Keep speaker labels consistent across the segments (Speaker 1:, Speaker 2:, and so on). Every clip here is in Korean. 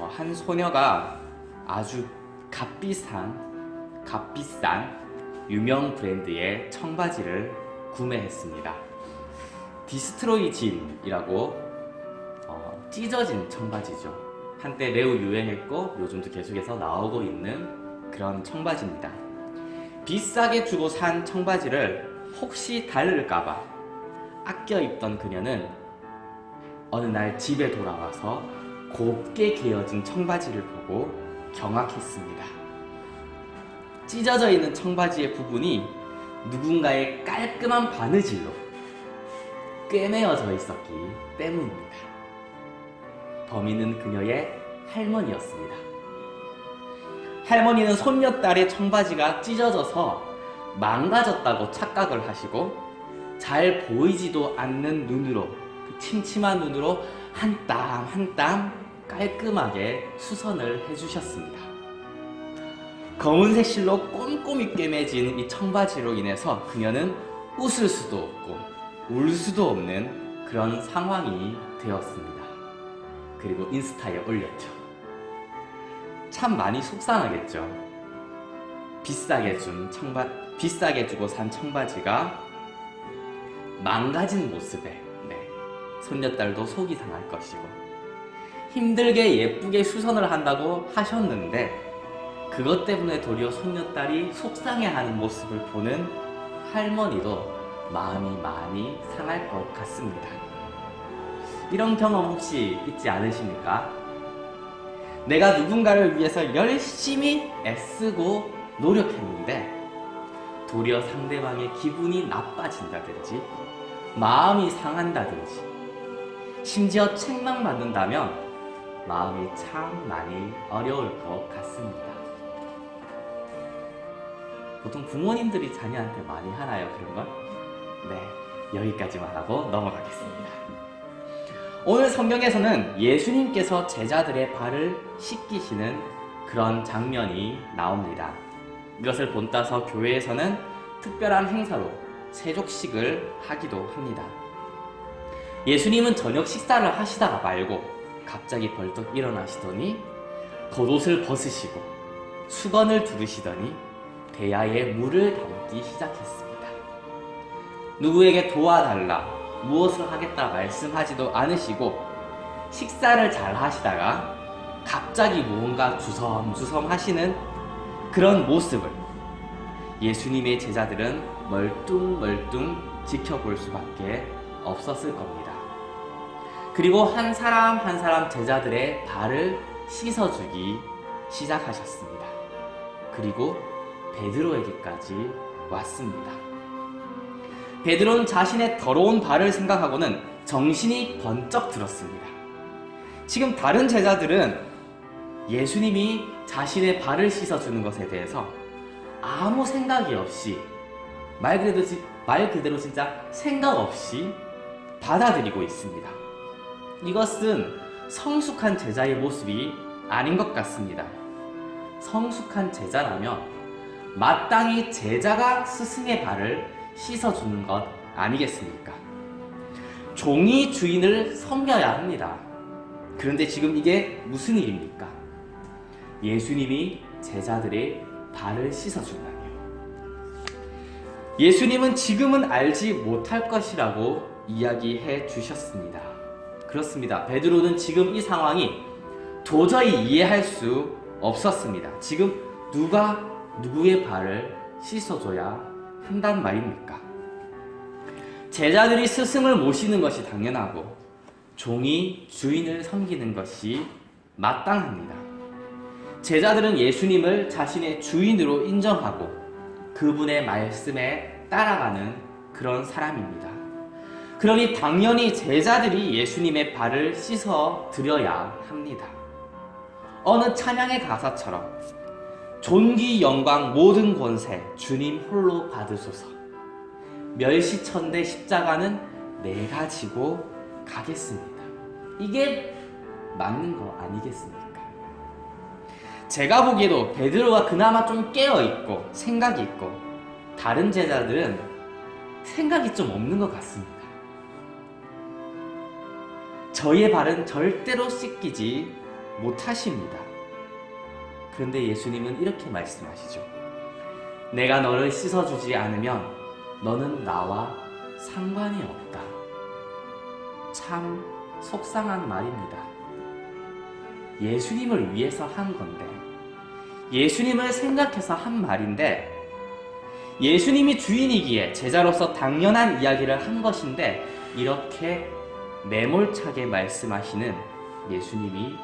Speaker 1: 한 소녀가 아주 값비싼 유명 브랜드의 청바지를 구매했습니다. 디스트로이진이라고 찢어진 청바지죠. 한때 매우 유행했고 요즘도 계속해서 나오고 있는 그런 청바지입니다. 비싸게 주고 산 청바지를 혹시 다를까봐 아껴 입던 그녀는 어느 날 집에 돌아와서 곱게 개어진 청바지를 보고 경악했습니다. 찢어져 있는 청바지의 부분이 누군가의 깔끔한 바느질로 꿰매어져 있었기 때문입니다. 범인은 그녀의 할머니였습니다. 할머니는 손녀딸의 청바지가 찢어져서 망가졌다고 착각을 하시고 잘 보이지도 않는 눈으로, 그 침침한 눈으로 한 땀 한 땀 깔끔하게 수선을 해주셨습니다. 검은색 실로 꼼꼼히 꿰매진 이 청바지로 인해서 그녀는 웃을 수도 없고 울 수도 없는 그런 상황이 되었습니다. 그리고 인스타에 올렸죠. 참 많이 속상하겠죠. 비싸게 주고 산 청바지가 망가진 모습에 손녀딸도 속이 상할 것이고 힘들게 예쁘게 수선을 한다고 하셨는데 그것 때문에 도리어 손녀딸이 속상해하는 모습을 보는 할머니도 마음이 많이 상할 것 같습니다. 이런 경험 혹시 있지 않으십니까? 내가 누군가를 위해서 열심히 애쓰고 노력했는데 도리어 상대방의 기분이 나빠진다든지 마음이 상한다든지 심지어 책망받는다면 마음이 참 많이 어려울 것 같습니다. 보통 부모님들이 자녀한테 많이 하나요, 그런 건? 네, 여기까지만 하고 넘어가겠습니다. 오늘 성경에서는 예수님께서 제자들의 발을 씻기시는 그런 장면이 나옵니다. 이것을 본따서 교회에서는 특별한 행사로 세족식을 하기도 합니다. 예수님은 저녁 식사를 하시다가 말고 갑자기 벌떡 일어나시더니 겉옷을 벗으시고 수건을 두르시더니 대야에 물을 담기 시작했습니다. 누구에게 도와달라, 무엇을 하겠다 말씀하지도 않으시고 식사를 잘 하시다가 갑자기 무언가 주섬주섬 하시는 그런 모습을 예수님의 제자들은 멀뚱멀뚱 지켜볼 수밖에 없었을 겁니다. 그리고 한 사람 한 사람 제자들의 발을 씻어주기 시작하셨습니다. 그리고 베드로에게까지 왔습니다. 베드로는 자신의 더러운 발을 생각하고는 정신이 번쩍 들었습니다. 지금 다른 제자들은 예수님이 자신의 발을 씻어주는 것에 대해서 아무 생각이 없이 말 그대로 진짜 생각 없이 받아들이고 있습니다. 이것은 성숙한 제자의 모습이 아닌 것 같습니다. 성숙한 제자라면 마땅히 제자가 스승의 발을 씻어주는 것 아니겠습니까? 종이 주인을 섬겨야 합니다. 그런데 지금 이게 무슨 일입니까? 예수님이 제자들의 발을 씻어준다니요. 예수님은 지금은 알지 못할 것이라고 이야기해 주셨습니다. 그렇습니다. 베드로는 지금 이 상황이 도저히 이해할 수 없었습니다. 지금 누가 누구의 발을 씻어줘야 한단 말입니까? 제자들이 스승을 모시는 것이 당연하고 종이 주인을 섬기는 것이 마땅합니다. 제자들은 예수님을 자신의 주인으로 인정하고 그분의 말씀에 따라가는 그런 사람입니다. 그러니 당연히 제자들이 예수님의 발을 씻어 드려야 합니다. 어느 찬양의 가사처럼 존귀 영광 모든 권세 주님 홀로 받으소서 멸시천대 십자가는 내가 지고 가겠습니다. 이게 맞는 거 아니겠습니까? 제가 보기에도 베드로가 그나마 좀 깨어있고 생각이 있고 다른 제자들은 생각이 좀 없는 것 같습니다. 저희의 발은 절대로 씻기지 못하십니다. 그런데 예수님은 이렇게 말씀하시죠. 내가 너를 씻어주지 않으면 너는 나와 상관이 없다. 참 속상한 말입니다. 예수님을 위해서 한 건데, 예수님을 생각해서 한 말인데, 예수님이 주인이기에 제자로서 당연한 이야기를 한 것인데, 이렇게 매몰차게 말씀하시는 예수님이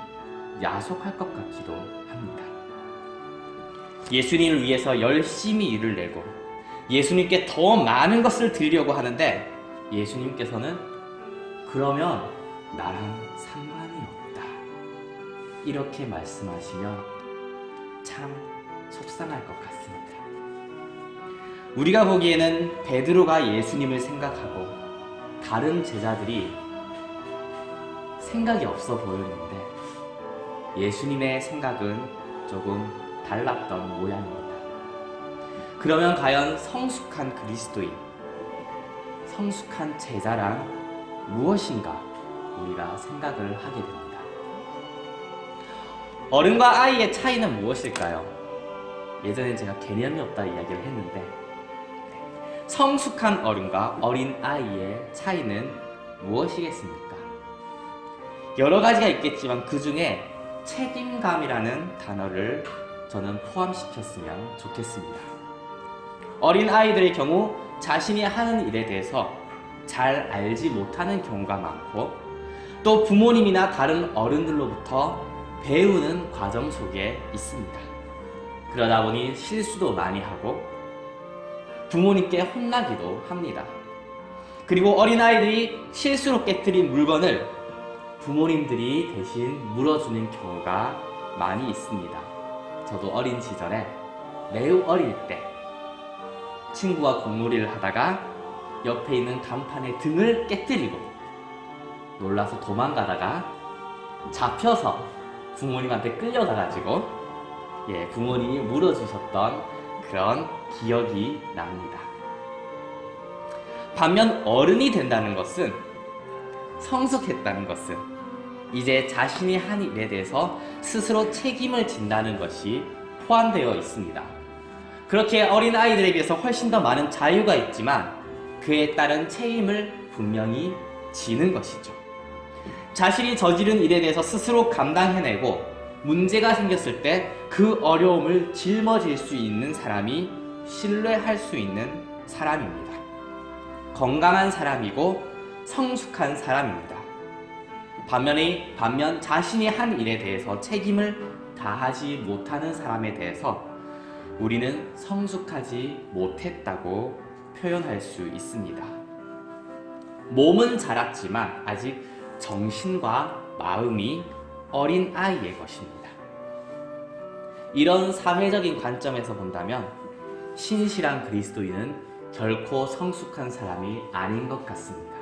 Speaker 1: 야속할 것 같기도 합니다. 예수님을 위해서 열심히 일을 내고 예수님께 더 많은 것을 드리려고 하는데, 예수님께서는 그러면 나랑 상관이 없다, 이렇게 말씀하시면 참 속상할 것 같습니다. 우리가 보기에는 베드로가 예수님을 생각하고 다른 제자들이 생각이 없어 보였는데, 예수님의 생각은 조금 달랐던 모양입니다. 그러면 과연 성숙한 그리스도인, 성숙한 제자란 무엇인가 우리가 생각을 하게 됩니다. 어른과 아이의 차이는 무엇일까요? 예전에 제가 개념이 없다 이야기를 했는데, 성숙한 어른과 어린 아이의 차이는 무엇이겠습니까? 여러 가지가 있겠지만 그 중에 책임감이라는 단어를 저는 포함시켰으면 좋겠습니다. 어린 아이들의 경우 자신이 하는 일에 대해서 잘 알지 못하는 경우가 많고, 또 부모님이나 다른 어른들로부터 배우는 과정 속에 있습니다. 그러다 보니 실수도 많이 하고 부모님께 혼나기도 합니다. 그리고 어린아이들이 실수로 깨뜨린 물건을 부모님들이 대신 물어주는 경우가 많이 있습니다. 저도 어린 시절에, 매우 어릴 때 친구와 공놀이를 하다가 옆에 있는 간판의 등을 깨뜨리고 놀라서 도망가다가 잡혀서 부모님한테 끌려가가지고 부모님이 물어주셨던 그런 기억이 납니다. 반면 어른이 된다는 것은, 성숙했다는 것은 이제 자신이 한 일에 대해서 스스로 책임을 진다는 것이 포함되어 있습니다. 그렇게 어린아이들에 비해서 훨씬 더 많은 자유가 있지만 그에 따른 책임을 분명히 지는 것이죠. 자신이 저지른 일에 대해서 스스로 감당해내고 문제가 생겼을 때 그 어려움을 짊어질 수 있는 사람이 신뢰할 수 있는 사람입니다. 건강한 사람이고 성숙한 사람입니다. 반면 자신이 한 일에 대해서 책임을 다하지 못하는 사람에 대해서 우리는 성숙하지 못했다고 표현할 수 있습니다. 몸은 자랐지만 아직 정신과 마음이 어린 아이의 것입니다. 이런 사회적인 관점에서 본다면 신실한 그리스도인은 결코 성숙한 사람이 아닌 것 같습니다.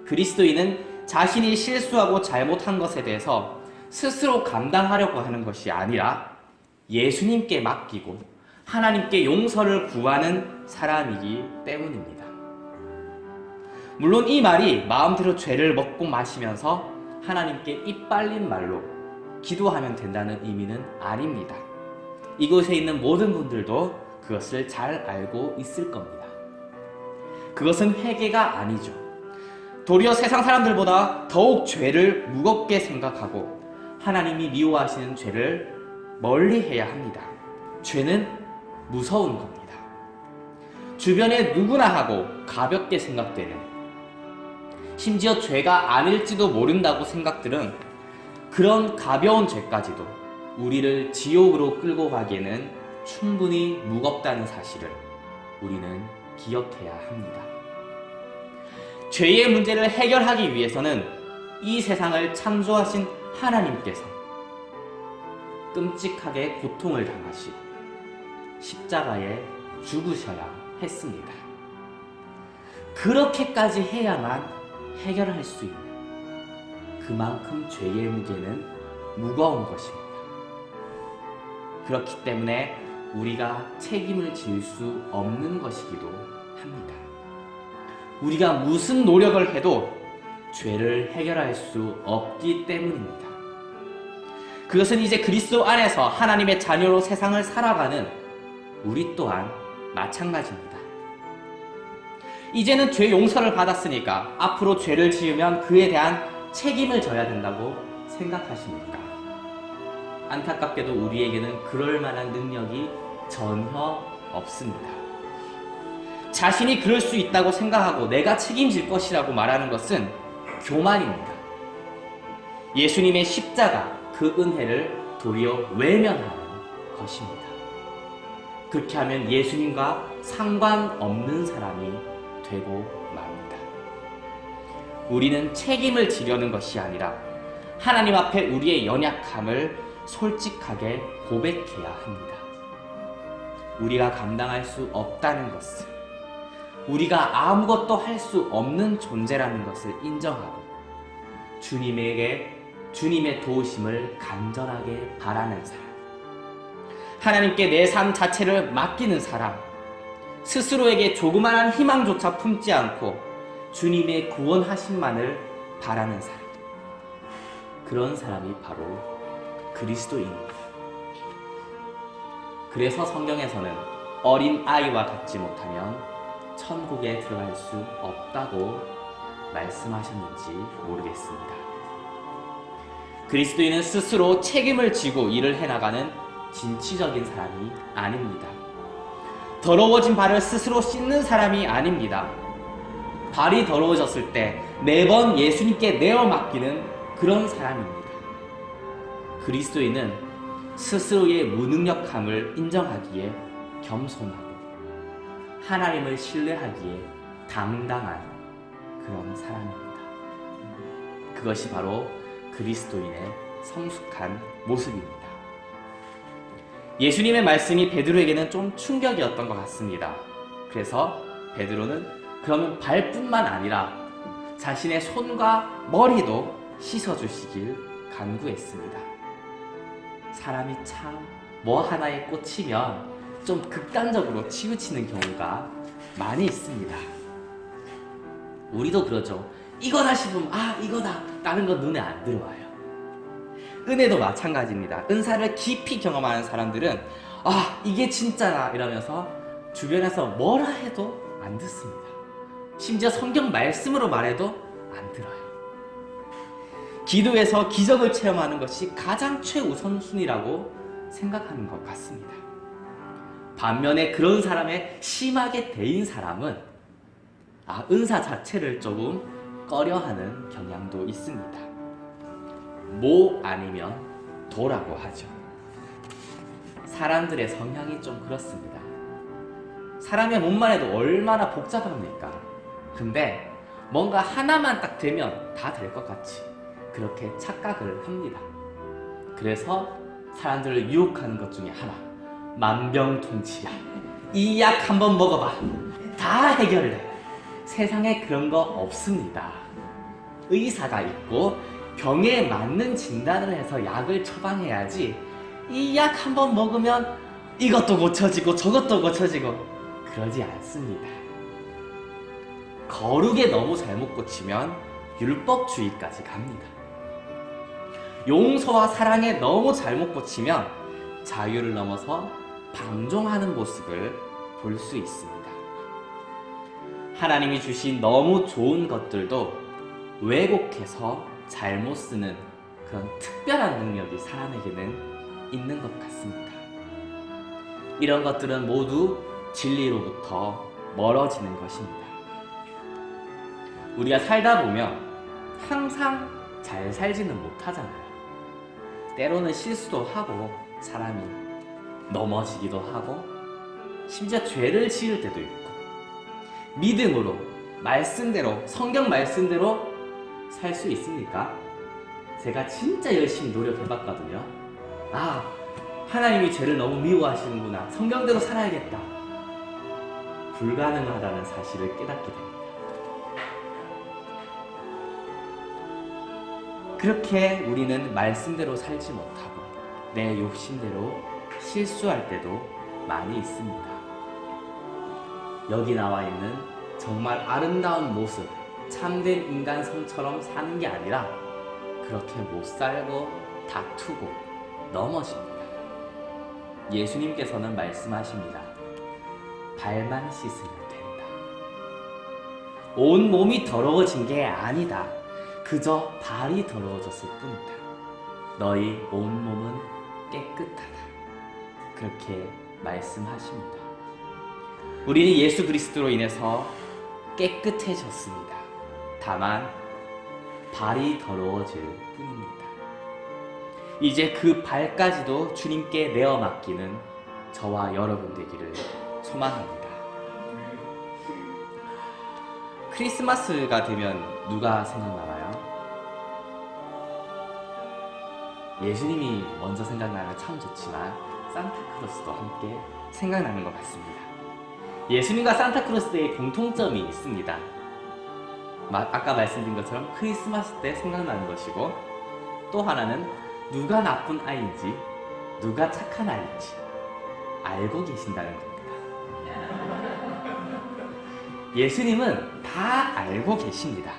Speaker 1: 그리스도인은 자신이 실수하고 잘못한 것에 대해서 스스로 감당하려고 하는 것이 아니라 예수님께 맡기고 하나님께 용서를 구하는 사람이기 때문입니다. 물론 이 말이 마음대로 죄를 먹고 마시면서 하나님께 입 빨린 말로 기도하면 된다는 의미는 아닙니다. 이곳에 있는 모든 분들도 그것을 잘 알고 있을 겁니다. 그것은 회개가 아니죠. 도리어 세상 사람들보다 더욱 죄를 무겁게 생각하고 하나님이 미워하시는 죄를 멀리해야 합니다. 죄는 무서운 겁니다. 주변에 누구나 하고 가볍게 생각되는, 심지어 죄가 아닐지도 모른다고 생각들은 그런 가벼운 죄까지도 우리를 지옥으로 끌고 가기에는 충분히 무겁다는 사실을 우리는 기억해야 합니다. 죄의 문제를 해결하기 위해서는 이 세상을 창조하신 하나님께서 끔찍하게 고통을 당하시고 십자가에 죽으셔야 했습니다. 그렇게까지 해야만 해결할 수 있는, 그만큼 죄의 무게는 무거운 것입니다. 그렇기 때문에 우리가 책임을 질 수 없는 것이기도 합니다. 우리가 무슨 노력을 해도 죄를 해결할 수 없기 때문입니다. 그것은 이제 그리스도 안에서 하나님의 자녀로 세상을 살아가는 우리 또한 마찬가지입니다. 이제는 죄 용서를 받았으니까 앞으로 죄를 지으면 그에 대한 책임을 져야 된다고 생각하십니까? 안타깝게도 우리에게는 그럴 만한 능력이 전혀 없습니다. 자신이 그럴 수 있다고 생각하고 내가 책임질 것이라고 말하는 것은 교만입니다. 예수님의 십자가, 그 은혜를 도리어 외면하는 것입니다. 그렇게 하면 예수님과 상관없는 사람이 되고 맙니다. 우리는 책임을 지려는 것이 아니라 하나님 앞에 우리의 연약함을 솔직하게 고백해야 합니다. 우리가 감당할 수 없다는 것을, 우리가 아무것도 할 수 없는 존재라는 것을 인정하고 주님의 도우심을 간절하게 바라는 사람, 하나님께 내 삶 자체를 맡기는 사람, 스스로에게 조그마한 희망조차 품지 않고 주님의 구원하심만을 바라는 사람, 그런 사람이 바로 그리스도인입니다. 그래서 성경에서는 어린 아이와 같지 못하면 천국에 들어갈 수 없다고 말씀하셨는지 모르겠습니다. 그리스도인은 스스로 책임을 지고 일을 해나가는 진취적인 사람이 아닙니다. 더러워진 발을 스스로 씻는 사람이 아닙니다. 발이 더러워졌을 때 매번 예수님께 내어 맡기는 그런 사람입니다. 그리스도인은 스스로의 무능력함을 인정하기에 겸손하고 하나님을 신뢰하기에 당당한 그런 사람입니다. 그것이 바로 그리스도인의 성숙한 모습입니다. 예수님의 말씀이 베드로에게는 좀 충격이었던 것 같습니다. 그래서 베드로는 그러면 발뿐만 아니라 자신의 손과 머리도 씻어주시길 간구했습니다. 사람이 참 뭐 하나에 꽂히면 좀 극단적으로 치우치는 경우가 많이 있습니다. 우리도 그러죠. 이거다 싶으면 이거다, 다른 건 눈에 안 들어와요. 은혜도 마찬가지입니다. 은사를 깊이 경험하는 사람들은 이게 진짜다 이러면서 주변에서 뭐라 해도 안 듣습니다. 심지어 성경 말씀으로 말해도 안 들어요. 기도에서 기적을 체험하는 것이 가장 최우선순위라고 생각하는 것 같습니다. 반면에 그런 사람의 심하게 대인 사람은 은사 자체를 조금 꺼려하는 경향도 있습니다. 모 아니면 도라고 하죠. 사람들의 성향이 좀 그렇습니다. 사람의 몸만 해도 얼마나 복잡합니까? 근데 뭔가 하나만 딱 되면 다 될 것 같이 그렇게 착각을 합니다. 그래서 사람들을 유혹하는 것 중에 하나, 만병통치약. 이 약 한번 먹어봐, 다 해결돼. 세상에 그런 거 없습니다. 의사가 있고 병에 맞는 진단을 해서 약을 처방해야지 이 약 한번 먹으면 이것도 고쳐지고 저것도 고쳐지고 그러지 않습니다. 거룩에 너무 잘못 고치면 율법주의까지 갑니다. 용서와 사랑에 너무 잘못 고치면 자유를 넘어서 방종하는 모습을 볼 수 있습니다. 하나님이 주신 너무 좋은 것들도 왜곡해서 잘못 쓰는 그런 특별한 능력이 사람에게는 있는 것 같습니다. 이런 것들은 모두 진리로부터 멀어지는 것입니다. 우리가 살다 보면 항상 잘 살지는 못하잖아요. 때로는 실수도 하고 사람이 넘어지기도 하고 심지어 죄를 지을 때도 있고 믿음으로 말씀대로 성경 말씀대로 살 수 있습니까? 제가 진짜 열심히 노력해봤거든요. 하나님이 죄를 너무 미워하시는구나, 성경대로 살아야겠다. 불가능하다는 사실을 깨닫게 됩니다. 그렇게 우리는 말씀대로 살지 못하고 내 욕심대로 실수할 때도 많이 있습니다. 여기 나와 있는 정말 아름다운 모습, 참된 인간성처럼 사는 게 아니라 그렇게 못 살고 다투고 넘어집니다. 예수님께서는 말씀하십니다. 발만 씻으면 된다. 온 몸이 더러워진 게 아니다. 그저 발이 더러워졌을 뿐이다. 너희 온 몸은 깨끗하다. 그렇게 말씀하십니다. 우리는 예수 그리스도로 인해서 깨끗해졌습니다. 다만 발이 더러워질 뿐입니다. 이제 그 발까지도 주님께 내어 맡기는 저와 여러분 되기를 소망합니다. 크리스마스가 되면 누가 생각나나요? 예수님이 먼저 생각나면 참 좋지만 산타크로스도 함께 생각나는 것 같습니다. 예수님과 산타크로스의 공통점이 있습니다. 아까 말씀드린 것처럼 크리스마스 때 생각나는 것이고, 또 하나는 누가 나쁜 아이인지 누가 착한 아이인지 알고 계신다는 겁니다. 예수님은 다 알고 계십니다.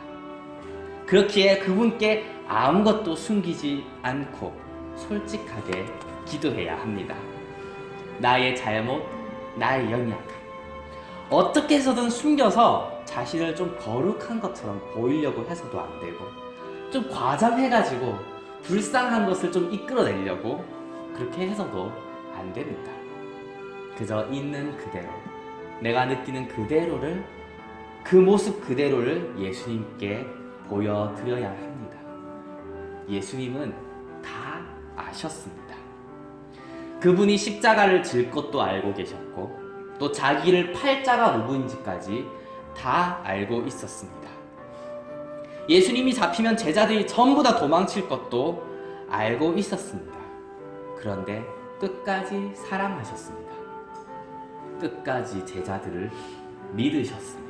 Speaker 1: 그렇기에 그분께 아무것도 숨기지 않고 솔직하게 기도해야 합니다. 나의 잘못, 나의 연약함, 어떻게 해서든 숨겨서 자신을 좀 거룩한 것처럼 보이려고 해서도 안 되고, 좀 과장해가지고 불쌍한 것을 좀 이끌어내려고 그렇게 해서도 안 됩니다. 그저 있는 그대로, 내가 느끼는 그대로를, 그 모습 그대로를 예수님께 보여드려야 합니다. 예수님은 다 아셨습니다. 그분이 십자가를 질 것도 알고 계셨고, 또 자기를 팔 자가 누구인지까지 다 알고 있었습니다. 예수님이 잡히면 제자들이 전부 다 도망칠 것도 알고 있었습니다. 그런데 끝까지 사랑하셨습니다. 끝까지 제자들을 믿으셨습니다.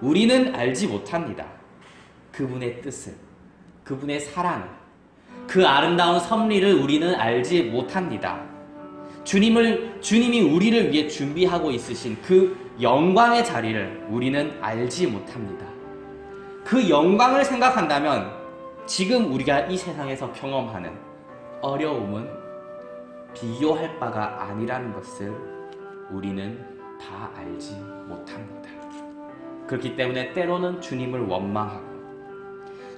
Speaker 1: 우리는 알지 못합니다. 그분의 뜻을, 그분의 사랑을, 그 아름다운 섭리를 우리는 알지 못합니다. 주님이 우리를 위해 준비하고 있으신 그 영광의 자리를 우리는 알지 못합니다. 그 영광을 생각한다면 지금 우리가 이 세상에서 경험하는 어려움은 비교할 바가 아니라는 것을 우리는 다 알지 못합니다. 그렇기 때문에 때로는 주님을 원망하고,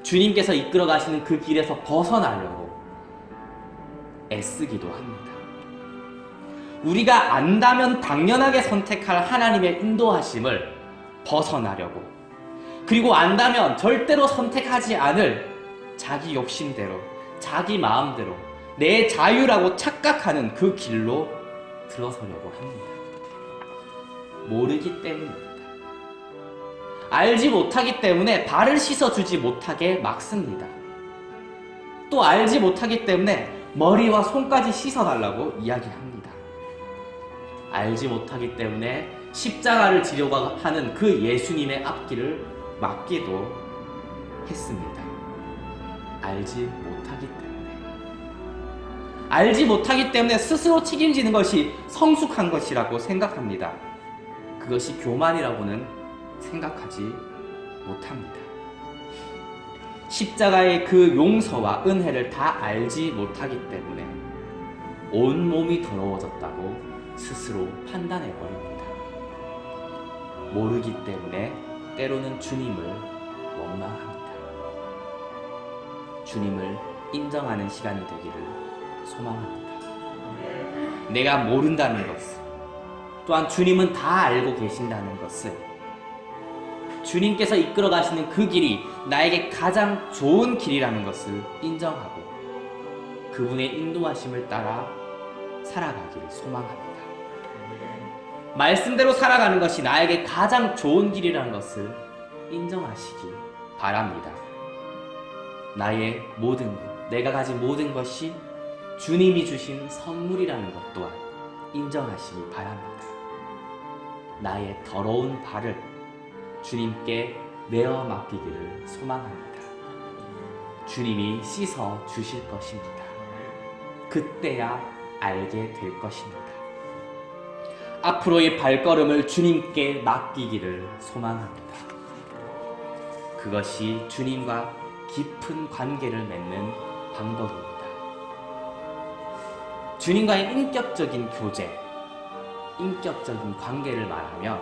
Speaker 1: 주님께서 이끌어 가시는 그 길에서 벗어나려고 애쓰기도 합니다. 우리가 안다면 당연하게 선택할 하나님의 인도하심을 벗어나려고, 그리고 안다면 절대로 선택하지 않을 자기 욕심대로, 자기 마음대로, 내 자유라고 착각하는 그 길로 들어서려고 합니다. 모르기 때문입니다. 알지 못하기 때문에 발을 씻어주지 못하게 막습니다. 또 알지 못하기 때문에 머리와 손까지 씻어달라고 이야기합니다. 알지 못하기 때문에 십자가를 지려고 하는 그 예수님의 앞길을 막기도 했습니다. 알지 못하기 때문에. 알지 못하기 때문에 스스로 책임지는 것이 성숙한 것이라고 생각합니다. 그것이 교만이라고는 생각하지 못합니다. 십자가의 그 용서와 은혜를 다 알지 못하기 때문에 온 몸이 더러워졌다고 스스로 판단해버립니다. 모르기 때문에 때로는 주님을 원망합니다. 주님을 인정하는 시간이 되기를 소망합니다. 내가 모른다는 것을, 또한 주님은 다 알고 계신다는 것을, 주님께서 이끌어 가시는 그 길이 나에게 가장 좋은 길이라는 것을 인정하고 그분의 인도하심을 따라 살아가기를 소망합니다. 말씀대로 살아가는 것이 나에게 가장 좋은 길이라는 것을 인정하시기 바랍니다. 나의 모든 것, 내가 가진 모든 것이 주님이 주신 선물이라는 것 또한 인정하시기 바랍니다. 나의 더러운 발을 주님께 내어 맡기기를 소망합니다. 주님이 씻어 주실 것입니다. 그때야 알게 될 것입니다. 앞으로의 발걸음을 주님께 맡기기를 소망합니다. 그것이 주님과 깊은 관계를 맺는 방법입니다. 주님과의 인격적인 교제, 인격적인 관계를 말하며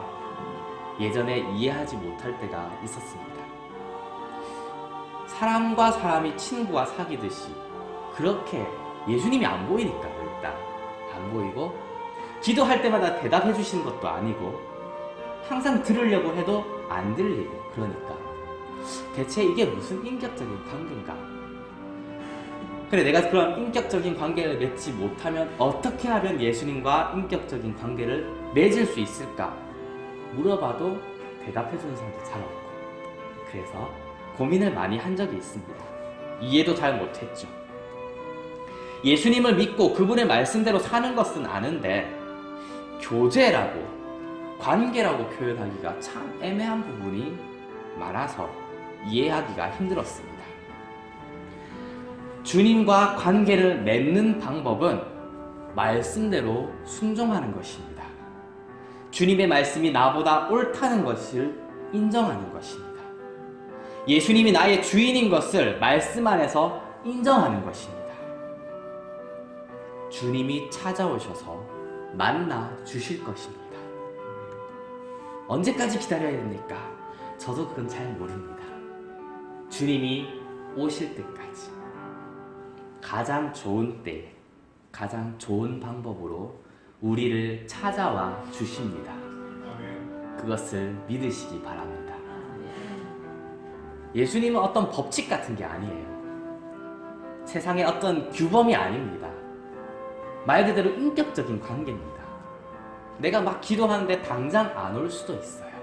Speaker 1: 예전에 이해하지 못할 때가 있었습니다. 사람과 사람이 친구와 사귀듯이 그렇게 예수님이 안 보이니까요. 일단 안 보이고 기도할 때마다 대답해 주시는 것도 아니고 항상 들으려고 해도 안 들리고 그러니까 대체 이게 무슨 인격적인 관계인가? 그래, 내가 그런 인격적인 관계를 맺지 못하면 어떻게 하면 예수님과 인격적인 관계를 맺을 수 있을까? 물어봐도 대답해 주는 사람도 잘 없고 그래서 고민을 많이 한 적이 있습니다. 이해도 잘 못했죠. 예수님을 믿고 그분의 말씀대로 사는 것은 아는데 교제라고 관계라고 표현하기가 참 애매한 부분이 많아서 이해하기가 힘들었습니다. 주님과 관계를 맺는 방법은 말씀대로 순종하는 것입니다. 주님의 말씀이 나보다 옳다는 것을 인정하는 것입니다. 예수님이 나의 주인인 것을 말씀 안에서 인정하는 것입니다. 주님이 찾아오셔서 만나 주실 것입니다. 언제까지 기다려야 됩니까? 저도 그건 잘 모릅니다. 주님이 오실 때까지 가장 좋은 때에 가장 좋은 방법으로 우리를 찾아와 주십니다. 그것을 믿으시기 바랍니다. 예수님은 어떤 법칙 같은 게 아니에요. 세상의 어떤 규범이 아닙니다. 말 그대로 인격적인 관계입니다. 내가 막 기도하는데 당장 안 올 수도 있어요.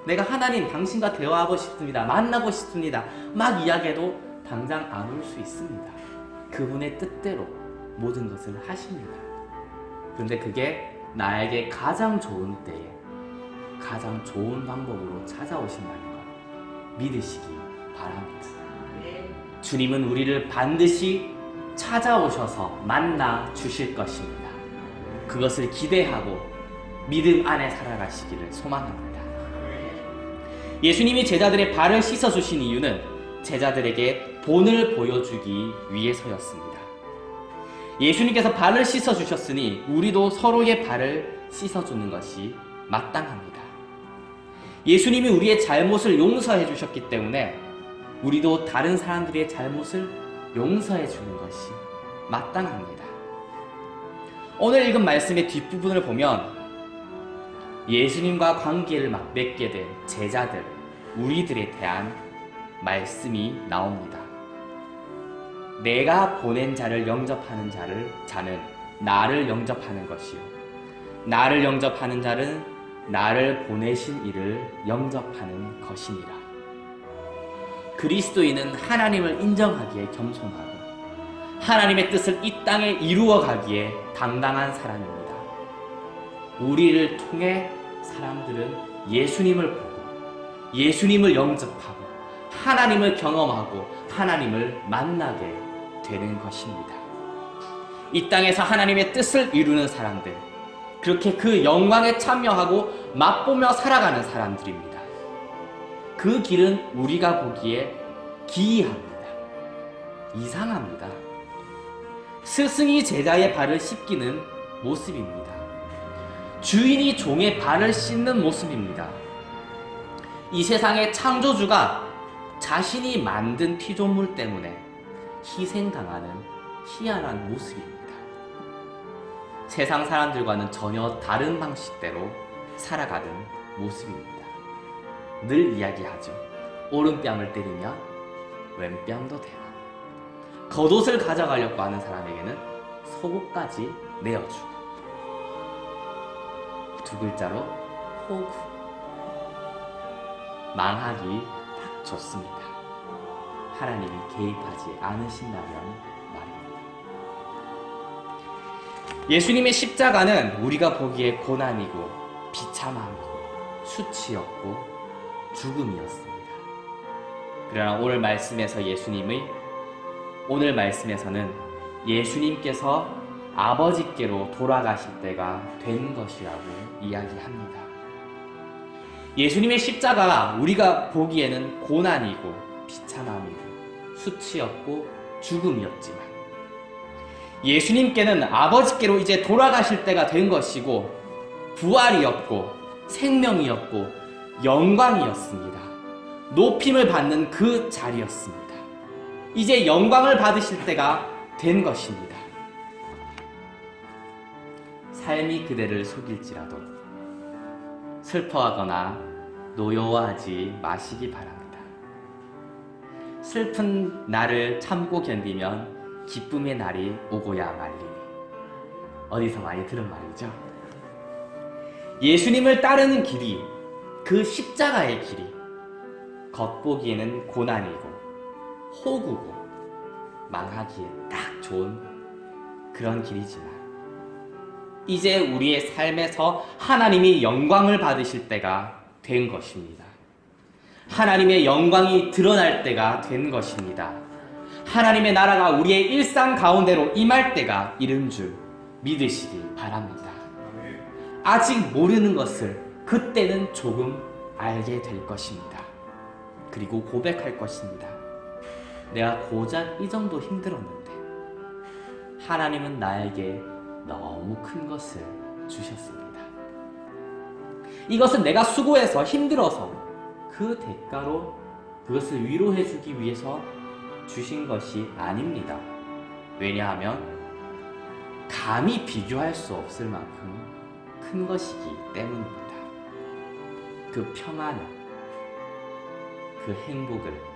Speaker 1: 내가 하나님 당신과 대화하고 싶습니다. 만나고 싶습니다. 막 이야기해도 당장 안 올 수 있습니다. 그분의 뜻대로 모든 것을 하십니다. 그런데 그게 나에게 가장 좋은 때에 가장 좋은 방법으로 찾아오신다는 것 믿으시기 바랍니다. 주님은 우리를 반드시 찾아오셔서 만나 주실 것입니다. 그것을 기대하고 믿음 안에 살아가시기를 소망합니다. 예수님이 제자들의 발을 씻어주신 이유는 제자들에게 본을 보여주기 위해서였습니다. 예수님께서 발을 씻어주셨으니 우리도 서로의 발을 씻어주는 것이 마땅합니다. 예수님이 우리의 잘못을 용서해 주셨기 때문에 우리도 다른 사람들의 잘못을 용서해 주는 것이 마땅합니다. 오늘 읽은 말씀의 뒷부분을 보면 예수님과 관계를 맺게 된 제자들, 우리들에 대한 말씀이 나옵니다. 내가 보낸 자를 영접하는 자는 나를 영접하는 것이요 나를 영접하는 자는 나를 보내신 이를 영접하는 것이니라. 그리스도인은 하나님을 인정하기에 겸손하고 하나님의 뜻을 이 땅에 이루어 가기에 당당한 사람입니다. 우리를 통해 사람들은 예수님을 보고 예수님을 영접하고 하나님을 경험하고 하나님을 만나게 되는 것입니다. 이 땅에서 하나님의 뜻을 이루는 사람들, 그렇게 그 영광에 참여하고 맛보며 살아가는 사람들입니다. 그 길은 우리가 보기에 기이합니다. 이상합니다. 스승이 제자의 발을 씻기는 모습입니다. 주인이 종의 발을 씻는 모습입니다. 이 세상의 창조주가 자신이 만든 피조물 때문에 희생당하는 희한한 모습입니다. 세상 사람들과는 전혀 다른 방식대로 살아가는 모습입니다. 늘 이야기하죠. 오른뺨을 때리면 왼뺨도 대라. 겉옷을 가져가려고 하는 사람에게는 속옷까지 내어주고, 두 글자로 호구. 망하기 딱 좋습니다. 하나님이 개입하지 않으신다면 말입니다. 예수님의 십자가는 우리가 보기에 고난이고 비참함이고 수치였고 죽음이었습니다. 그러나 오늘 말씀에서는 예수님께서 아버지께로 돌아가실 때가 된 것이라고 이야기합니다. 예수님의 십자가가 우리가 보기에는 고난이고 비참함이고 수치였고 죽음이었지만 예수님께는 아버지께로 이제 돌아가실 때가 된 것이고 부활이었고 생명이었고 영광이었습니다. 높임을 받는 그 자리였습니다. 이제 영광을 받으실 때가 된 것입니다. 삶이 그대를 속일지라도 슬퍼하거나 노여워하지 마시기 바랍니다. 슬픈 날을 참고 견디면 기쁨의 날이 오고야 말리니. 어디서 많이 들은 말이죠. 예수님을 따르는 길이, 그 십자가의 길이 겉보기에는 고난이고 호구고 망하기에 딱 좋은 그런 길이지만 이제 우리의 삶에서 하나님이 영광을 받으실 때가 된 것입니다. 하나님의 영광이 드러날 때가 된 것입니다. 하나님의 나라가 우리의 일상 가운데로 임할 때가 이른 줄 믿으시기 바랍니다. 아직 모르는 것을 그때는 조금 알게 될 것입니다. 그리고 고백할 것입니다. 내가 고작 이 정도 힘들었는데 하나님은 나에게 너무 큰 것을 주셨습니다. 이것은 내가 수고해서 힘들어서 그 대가로 그것을 위로해주기 위해서 주신 것이 아닙니다. 왜냐하면 감히 비교할 수 없을 만큼 큰 것이기 때문입니다. 그 평안을, 그 행복을,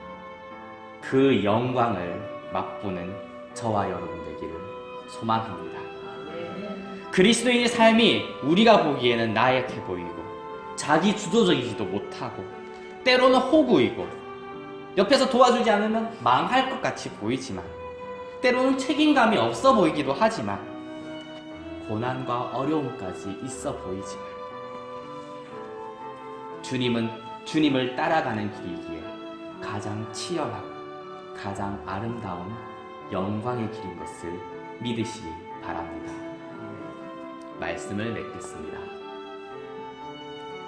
Speaker 1: 그 영광을 맛보는 저와 여러분 되기를 소망합니다. 그리스도인의 삶이 우리가 보기에는 나약해 보이고 자기 주도적이지도 못하고 때로는 호구이고 옆에서 도와주지 않으면 망할 것 같이 보이지만 때로는 책임감이 없어 보이기도 하지만 고난과 어려움까지 있어 보이지만 주님을 따라가는 길이기에 가장 치열하고 가장 아름다운 영광의 길인 것을 믿으시기 바랍니다. 말씀을 맺겠습니다.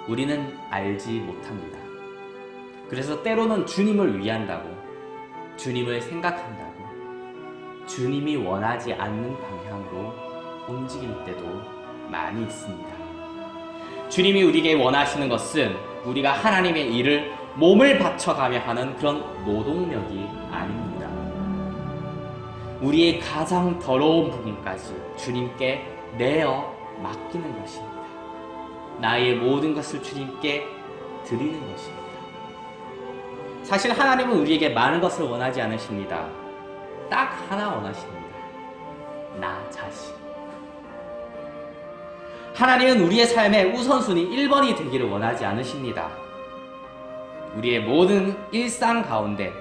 Speaker 1: 우리는 알지 못합니다. 그래서 때로는 주님을 위한다고, 주님을 생각한다고, 주님이 원하지 않는 방향으로 움직일 때도 많이 있습니다. 주님이 우리에게 원하시는 것은 우리가 하나님의 일을 몸을 바쳐가며 하는 그런 노동력이 아닙니다. 우리의 가장 더러운 부분까지 주님께 내어 맡기는 것입니다. 나의 모든 것을 주님께 드리는 것입니다. 사실 하나님은 우리에게 많은 것을 원하지 않으십니다. 딱 하나 원하십니다. 나 자신. 하나님은 우리의 삶의 우선순위 1번이 되기를 원하지 않으십니다. 우리의 모든 일상 가운데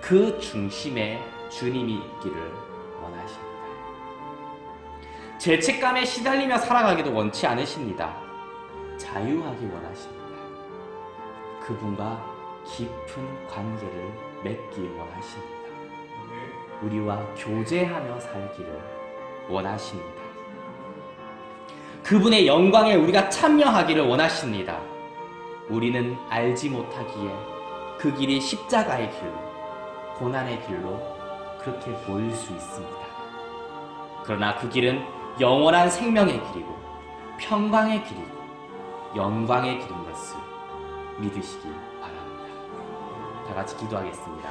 Speaker 1: 그 중심에 주님이 있기를 원하십니다. 죄책감에 시달리며 살아가기도 원치 않으십니다. 자유하기 원하십니다. 그분과 깊은 관계를 맺기 원하십니다. 우리와 교제하며 살기를 원하십니다. 그분의 영광에 우리가 참여하기를 원하십니다. 우리는 알지 못하기에 그 길이 십자가의 길로, 고난의 길로 그렇게 보일 수 있습니다. 그러나 그 길은 영원한 생명의 길이고 평강의 길이고 영광의 길인 것을 믿으시기 바랍니다. 다 같이 기도하겠습니다.